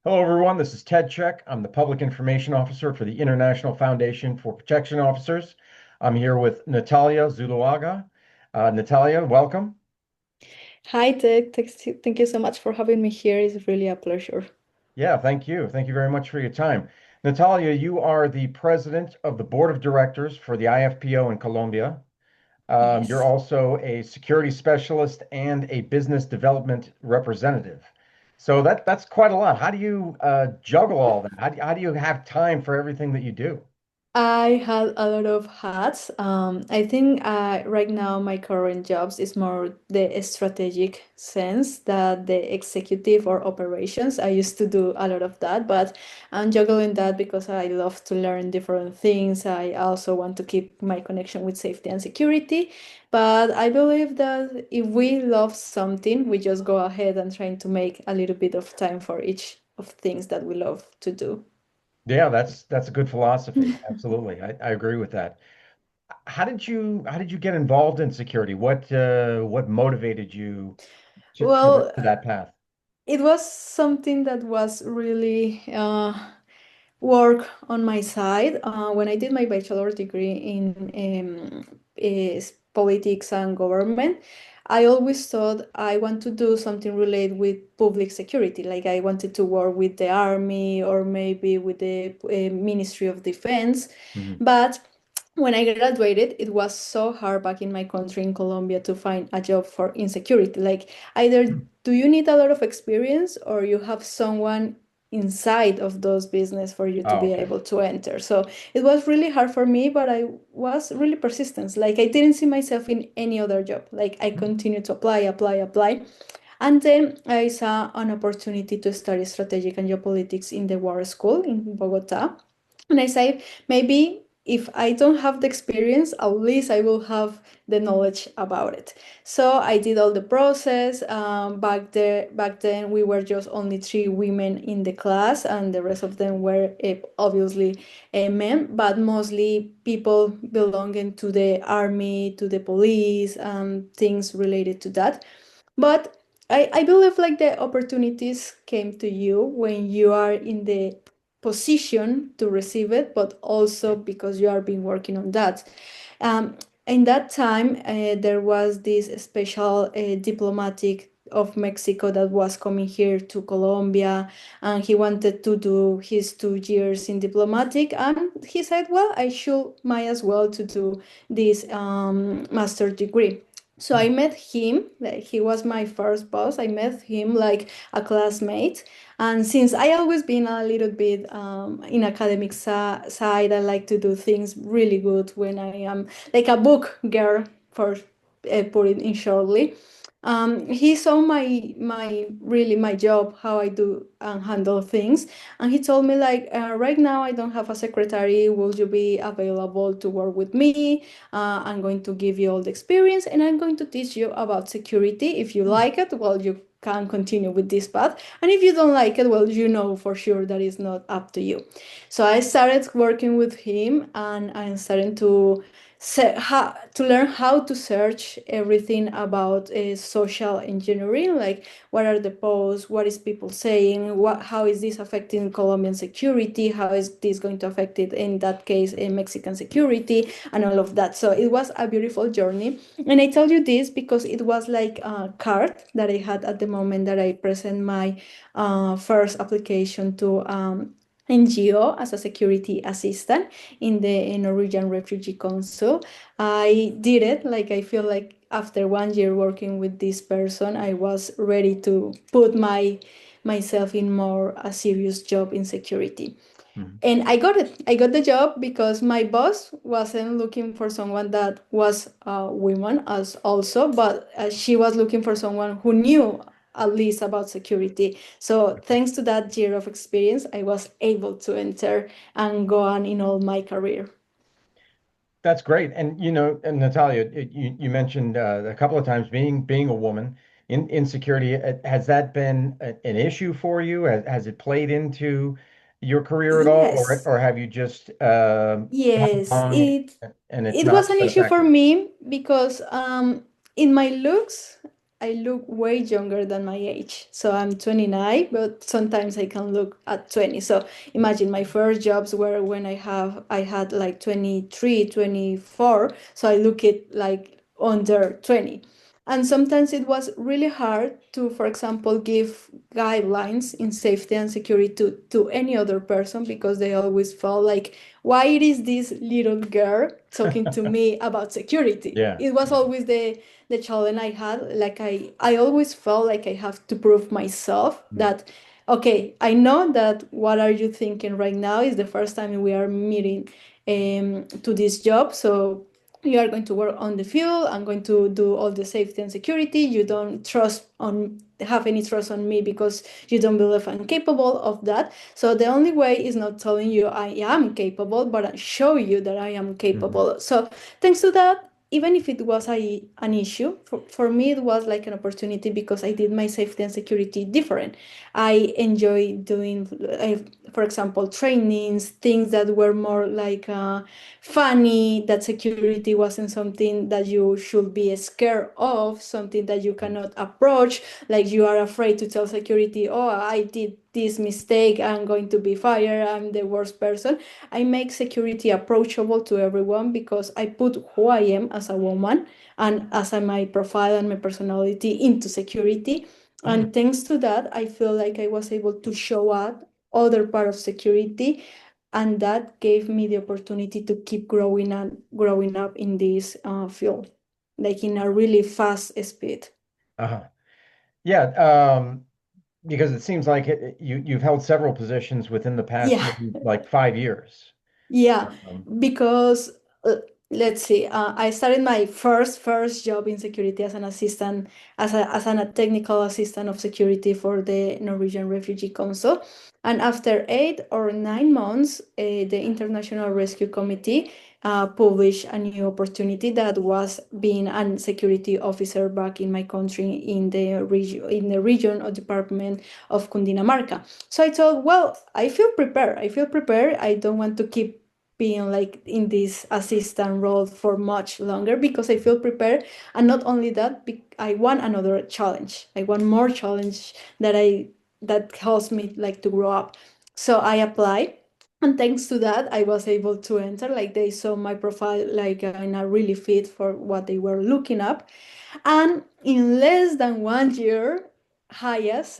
Hello, everyone. This is Ted Check. I'm the Public Information Officer for the International Foundation for Protection Officers. I'm here with Natalia Zuluaga. Natalia, welcome. Hi, Ted. Thank you so much for having me here. It's really a pleasure. Yeah, thank you. Thank you very much for your time. Natalia, you are the president of the board of directors for the IFPO in Colombia. You're Yes. also a security specialist and a business development representative. So that's quite a lot. How do you juggle all that? How do you have time for everything that you do? I had a lot of hats. I think right now my current jobs is more the strategic sense that the executive or operations. I used to do a lot of that, but I'm juggling that because I love to learn different things. I also want to keep my connection with safety and security. But I believe that if we love something, we just go ahead and trying to make a little bit of time for each of things that we love to do. Yeah, that's a good philosophy. Absolutely. I agree with that. How did you get involved in security? What motivated you Well, to that path? it was something that was really work on my side. When I did my bachelor degree in politics and government, I always thought I want to do something related with public security. Like I wanted to work with the army or maybe with the Ministry of Defense. Mhm. But when I graduated, it was so hard back in my country in Colombia to find a job for insecurity. Like either do you need a lot of experience or you have someone inside of those business for you to Oh, be okay. able to enter. So it was really hard for me, but I was really persistent. Like I didn't see myself in any other job. Like I continued to apply, apply, apply. And then I saw an opportunity to study strategic and geopolitics in the war school in Bogota. And I say, maybe if I don't have the experience, at least I will have the knowledge about it. So I did all the process. Back then, we were just only three women in the class, and the rest of them were obviously men, but mostly people belonging to the army, to the police, and things related to that. But I believe like the opportunities came to you when you are in the position to receive it, but also because you are been working on that. In that time, there was this special diplomatic of Mexico that was coming here to Colombia, and he wanted to do his 2 years in diplomatic, and he said, "Well, I should might as well to do this master degree." So I met him, like, he was my first boss. I met him like a classmate. And since I always been a little bit in academic side, I like to do things really good when I am like a book girl, for put it in shortly. He saw my really my job, how I do and handle things, and he told me like, right now I don't have a secretary. Will you be available to work with me? I'm going to give you all the experience and I'm going to teach you about security. If you Hmm. like it, well, you can continue with this path. And if you don't like it, well, you know for sure that it's not up to you. So I started working with him and I'm starting to to learn how to search everything about social engineering, like what are the posts, what is people saying, how is this affecting Colombian security, how is this going to affect it in that case in Mexican security, and all of that. So it was a beautiful journey. And I tell you this because it was like a card that I had at the moment that I present my first application to NGO as a security assistant in the Norwegian Refugee Council. I did it. Like I feel like after 1 year working with this person, I was ready to put myself in more a serious job in security. Mhm. And I got it. I got the job because my boss wasn't looking for someone that was a woman as also, but she was looking for someone who knew at least about security. So thanks to that year of experience, I was able to enter and go on in all my career. That's great. And Natalia, you mentioned a couple of times being a woman in security. Has that been an issue for you? Has it played into your career at all, or Yes. have you just come Yes, along it and it's it was not an been a issue for factor? me because in my looks, I look way younger than my age. So I'm 29, but sometimes I can look at 20. So imagine my first jobs were when I had like 23, 24. So I look it like under 20. And sometimes it was really hard to, for example, give guidelines in safety and security to any other person because they always felt like, why it is this little girl talking to me about security? Yeah. It was Yeah. always the challenge I had. Like I always felt like I have to prove myself Mm. that, okay, I know that what are you thinking right now is the first time we are meeting to this job. So you are going to work on the field. I'm going to do all the safety and security. You don't trust on have any trust on me because you don't believe I'm capable of that. So the only way is not telling you I am capable, but I show you that I am Mhm. capable. So thanks to that, even if it was an issue, for me it was like an opportunity because I did my safety and security different. I enjoy doing, for example, trainings, things that were more like funny, that security wasn't something that you should be scared of, something that you cannot approach, like you are afraid to tell security, oh, I did this mistake, I'm going to be fired, I'm the worst person. I make security approachable to everyone because I put who I am as a woman and as my profile and my personality into security. Mm. And thanks to that, I feel like I was able to show up other part of security, and that gave me the opportunity to keep growing and growing up in this field, like in a really fast speed. Uh-huh. Yeah. Because it seems like you've held several positions within the past Yeah. maybe like 5 years. Yeah, Um, because let's see, I started my first job in security as an assistant, a technical assistant of security for the Norwegian Refugee Council, and after 8 or 9 months, the International Rescue Committee published a new opportunity that was being a security officer back in my country in the region or department of Cundinamarca. So I thought, well, I feel prepared. I feel prepared. I don't want to keep being like in this assistant role for much longer because I feel prepared. And not only that, I want another challenge. I want more challenge that helps me like to grow up. So I applied. And thanks to that, I was able to enter. Like they saw my profile like in a really fit for what they were looking up. And in less than 1 year, Hayas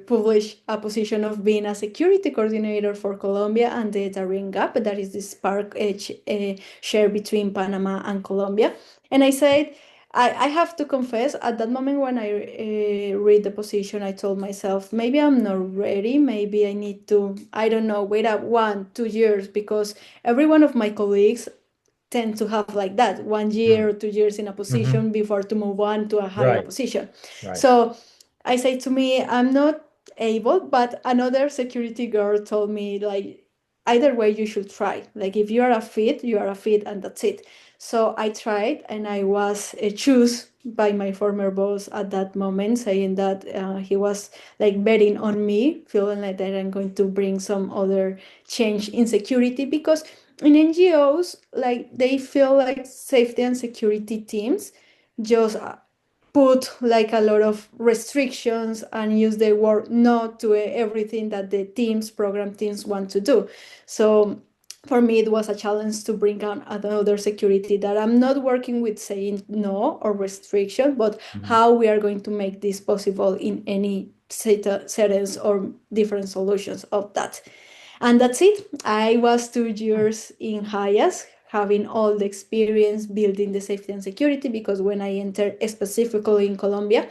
published a position of being a security coordinator for Colombia and the Darien Gap, that is this park share between Panama and Colombia. And I said, I have to confess, at that moment when I read the position, I told myself, maybe I'm not ready. Maybe I need to, I don't know, wait up 1, 2 years because every one of my colleagues tend to have like that 1 year mm. or 2 years in a Hmm. position before to move on to a higher Right. position. Right. So I say to me, I'm not able, but another security girl told me like either way you should try. Like if you are a fit, you are a fit and that's it. So I tried and I was choose by my former boss at that moment, saying that he was like betting on me, feeling like that I'm going to bring some other change in security because in NGOs, like they feel like safety and security teams just put like a lot of restrictions and use the word no to everything that the teams, program teams want to do. So for me, it was a challenge to bring on another security that I'm not working with saying no or restriction, but Mhm. how we are going to make this possible in any settings or different solutions of that. And that's it. I was 2 years in Hayas, having all the experience building the safety and security because when I entered specifically in Colombia,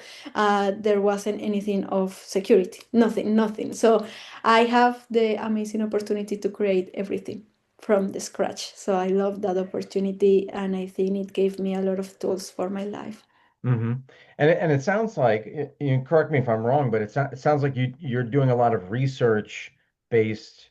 there wasn't anything of security, nothing, nothing. So I have the amazing opportunity to create everything from the scratch. So I love that opportunity and I think it gave me a lot of tools for my life. Hmm. And it sounds like, you correct me if I'm wrong, but it sounds like you're doing a lot of research based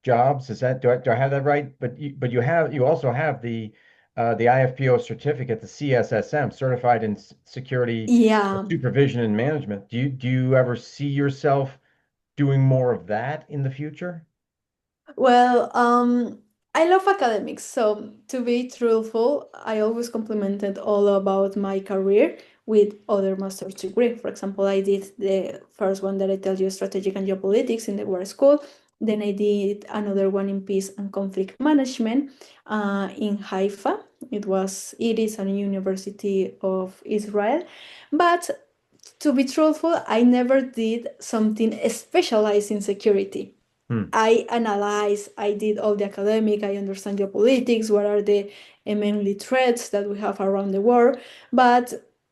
jobs. Is that, do I have that right? But you also have the IFPO certificate, the CSSM, Certified in Security Yeah. Supervision and Management. Do you ever see yourself doing more of that in the future? Well, I love academics. So to be truthful, I always complimented all about my career with other master's degree. For example, I did the first one that I tell you, strategic and geopolitics in the war school. Then I did another one in peace and conflict management in Haifa. It is a university of Israel. But to be truthful, I never did something specialized in security. Hmm. I analyze, I did all the academic, I understand geopolitics, what are the mainly threats that we have around the world. But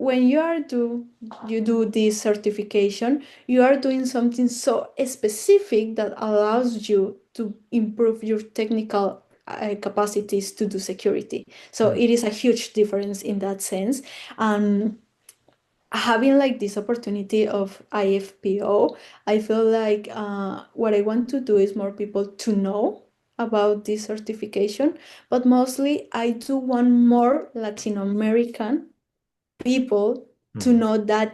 when you do this certification, you are doing something so specific that allows you to improve your technical capacities to do security. So Hmm. it is a huge difference in that sense. And having like this opportunity of IFPO, I feel like what I want to do is more people to know about this certification, but mostly I do want more Latin American people to Hmm. know that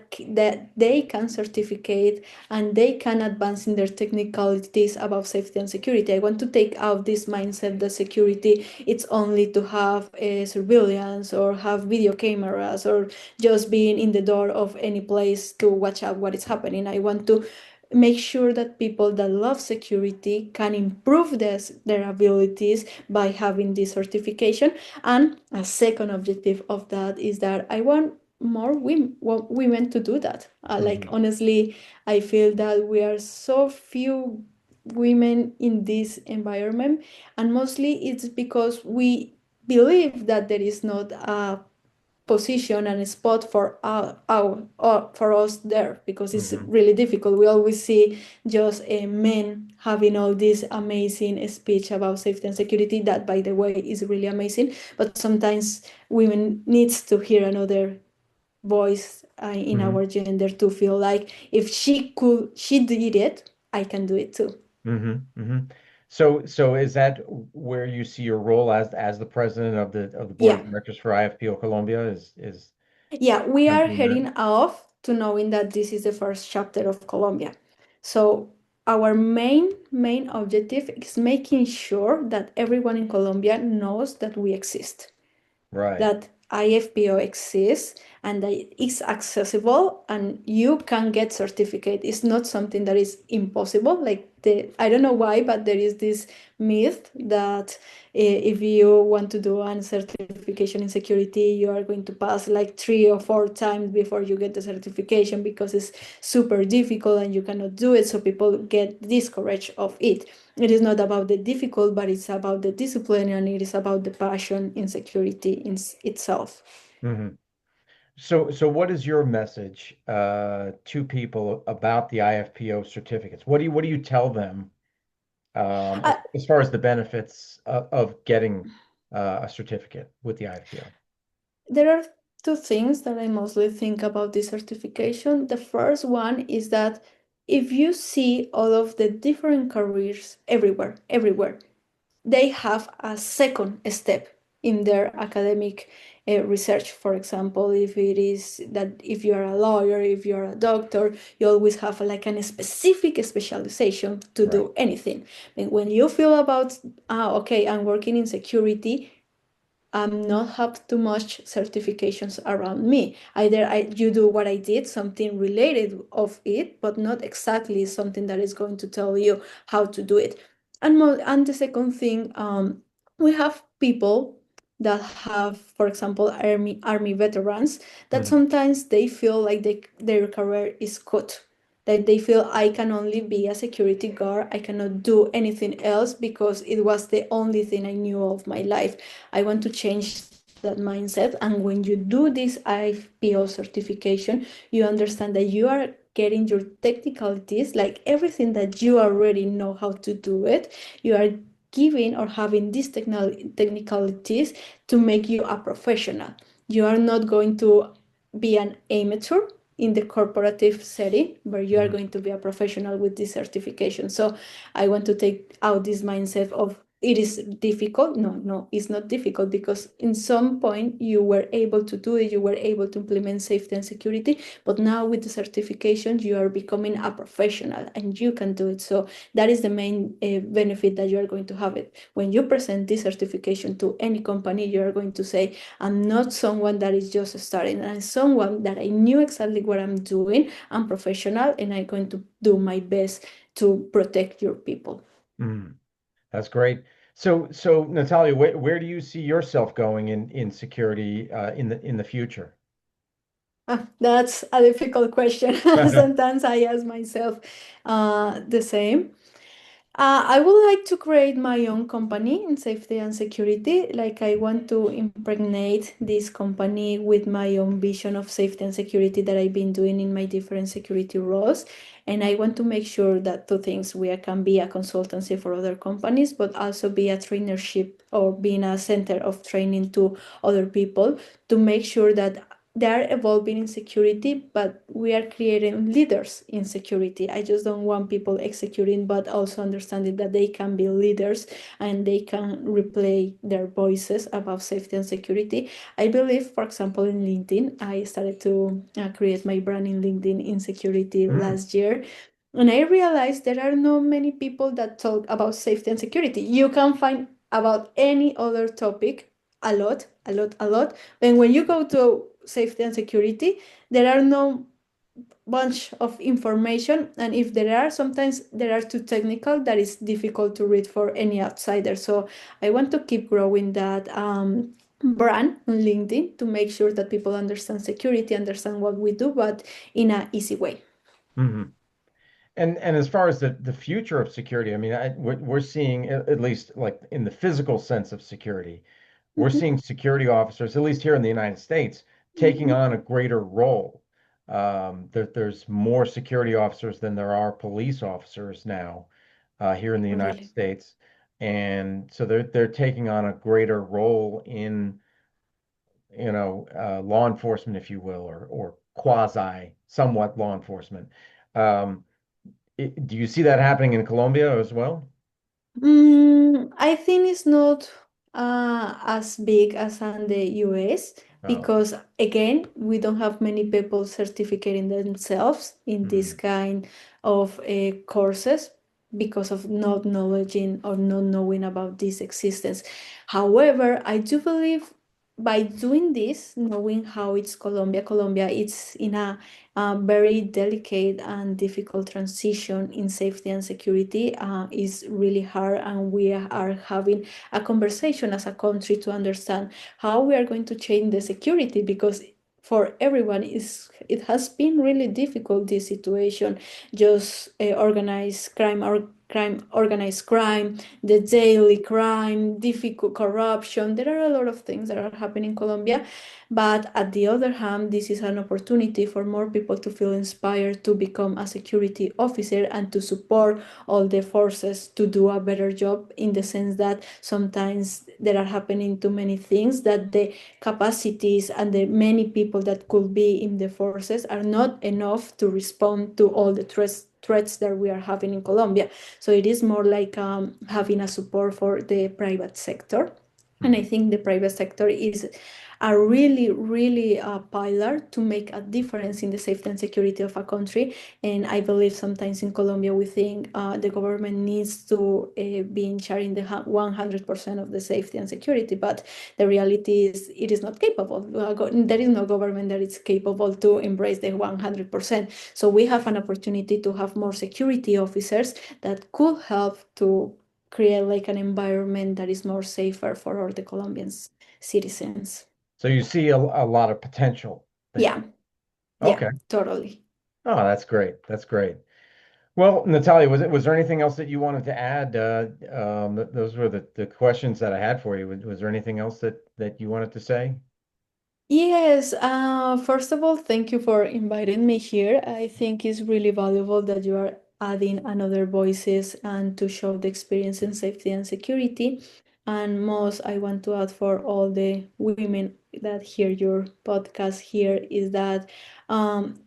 they can certificate and they can advance in their technicalities about safety and security. I want to take out this mindset that security it's only to have a surveillance or have video cameras or just being in the door of any place to watch out what is happening. I want to make sure that people that love security can improve their abilities by having this certification. And a second objective of that is that I want more women to do that. Like, Hmm. honestly, I feel that we are so few women in this environment, and mostly it's because we believe that there is not a position and a spot for us there, because it's Hmm. really difficult. We always see just men having all this amazing speech about safety and security, that by the way is really amazing, but sometimes women needs to hear another voice in Hmm. our gender to feel like if she did it, I can do it too. Hmm. Hmm. So is that where you see your role as the president of the board Yeah. of directors for IFPO Colombia is Yeah, we kind of are doing that? heading off to knowing that this is the first chapter of Colombia. So our main objective is making sure that everyone in Colombia knows that we exist, Right. that IFPO exists and that it's accessible and you can get certificate. It's not something that is impossible. Like I don't know why, but there is this myth that if you want to do a certification in security, you are going to pass like 3 or 4 times before you get the certification because it's super difficult and you cannot do it. So people get discouraged of it. It is not about the difficult, but it's about the discipline and it is about the passion in security in itself. Hmm. So what is your message to people about the IFPO certificates? What do you tell them Uh, as far as the benefits of getting a certificate with the IFPO? there are two things that I mostly think about this certification. The first one is that if you see all of the different careers everywhere, they have a second step in their academic research. For example, if it is that if you are a lawyer, if you are a doctor, you always have like a specific specialization to Right. do anything. And when you feel about, okay, I'm working in security, not have too much certifications around me. Either you do what I did, something related of it, but not exactly something that is going to tell you how to do it. And the second thing, we have people that have, for example, army veterans, that Hmm. sometimes they feel like their career is cut, that they feel I can only be a security guard, I cannot do anything else because it was the only thing I knew of my life. I want to change that mindset. And when you do this IFPO certification, you understand that you are getting your technicalities, like everything that you already know how to do it, you are giving or having these technicalities to make you a professional. You are not going to be an amateur in the corporative setting, but you are Hmm. going to be a professional with this certification. So I want to take out this mindset of it is difficult. No, no, it's not difficult because in some point you were able to do it, you were able to implement safety and security, but now with the certification, you are becoming a professional and you can do it. So that is the main benefit that you are going to have it. When you present this certification to any company, you are going to say, I'm not someone that is just starting, I'm someone that I knew exactly what I'm doing, I'm professional, and I'm going to do my best to protect your people. Mm, that's great. So Natalia, where do you see yourself going in security in the future? That's a difficult question. Sometimes I ask myself the same. I would like to create my own company in safety and security. Like, I want to impregnate this company with my own vision of safety and security that I've been doing in my different security roles. And I want to make sure that two things, we can be a consultancy for other companies, but also be a trainership or being a center of training to other people to make sure that they are evolving in security, but we are creating leaders in security. I just don't want people executing, but also understanding that they can be leaders and they can replay their voices about safety and security. I believe, for example, in LinkedIn, I started to create my brand in LinkedIn in security Mm, last year. And I realized there are not many people that talk about safety and security. You can find about any other topic a lot, a lot, a lot. And when you go to safety and security, there are no bunch of information. And if there are, sometimes there are too technical that is difficult to read for any outsider. So I want to keep growing that brand on LinkedIn to make sure that people understand security, understand what we do, but in an easy way. mhm. And as far as the future of security, I mean, we're seeing at least like in the physical sense of security, we're Mhm, seeing security officers, at least here in the United States, taking mhm. on a greater role. There's more security officers than there are police officers now here in the United Really. States, and so they're taking on a greater role in law enforcement, if you will, or quasi somewhat law enforcement. Um, do you see that happening in Colombia as well? I think it's not as big as in the US Oh, because, again, we don't have many people certificating themselves in this mm, kind of courses because of not knowledging or not knowing about this existence. However, I do believe by doing this, knowing how it's Colombia, it's in a very delicate and difficult transition in safety and security is really hard, and we are having a conversation as a country to understand how we are going to change the security because for everyone is it has been really difficult this situation, just organized crime or organized crime, the daily crime, difficult corruption. There are a lot of things that are happening in Colombia, but at the other hand, this is an opportunity for more people to feel inspired to become a security officer and to support all the forces to do a better job, in the sense that sometimes there are happening too many things that the capacities and the many people that could be in the forces are not enough to respond to all the threats that we are having in Colombia. So it is more like having a support for the private sector. And I mm. think the private sector is a really, really pillar to make a difference in the safety and security of a country. And I believe sometimes in Colombia, we think the government needs to be in charge in the 100% of the safety and security, but the reality is it is not capable. There is no government that is capable to embrace the 100%. So we have an opportunity to have more security officers that could help to create like an environment that is more safer for all the Colombians citizens. So you see a lot of potential Yeah, there. yeah, Okay. totally. Oh, that's great. That's great. Well, Natalia, was there anything else that you wanted to add? Those were the questions that I had for you. Was there anything else that you wanted to say? Yes, first of all, thank you for inviting me here. I think it's really valuable that you are adding another voices and to show the experience in safety and security. And most I want to add for all the women that hear your podcast here is that um,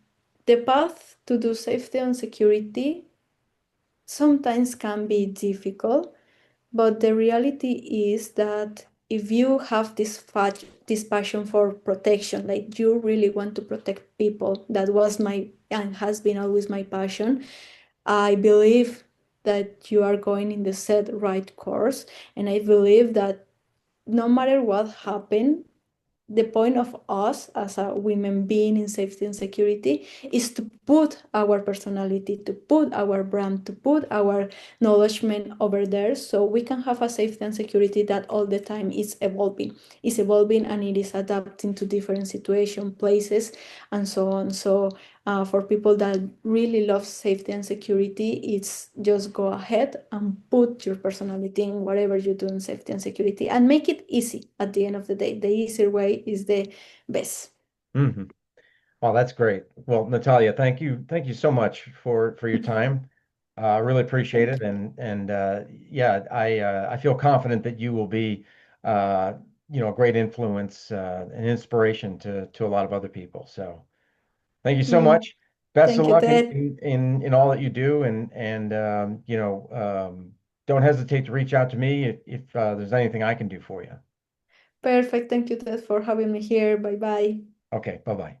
the path to do safety and security sometimes can be difficult, But the reality is that if you have this passion for protection, like you really want to protect people, that was my and has been always my passion. I believe that you are going in the set right course, and I believe that no matter what happened, the point of us as a women being in safety and security is to put our personality, to put our brand, to put our knowledgement over there so we can have a safety and security that all the time is evolving and it is adapting to different situation, places, and so on. So for people that really love safety and security, it's just go ahead and put your personality in whatever you do in safety and security and make it easy at the end of the day. The easier way is the best. Hmm. Oh, that's great. Well, Natalia, thank you so much for your time. I really appreciate Thank it, and yeah, I feel confident that you will be uh, a great influence and inspiration to a lot of other people. So, thank you so you. much. Best of Thank you, luck Ted. in all that you do, and don't hesitate to reach out to me if there's anything I can do for you. Perfect. Thank you, Ted, for having me here. Bye bye. Okay, bye bye.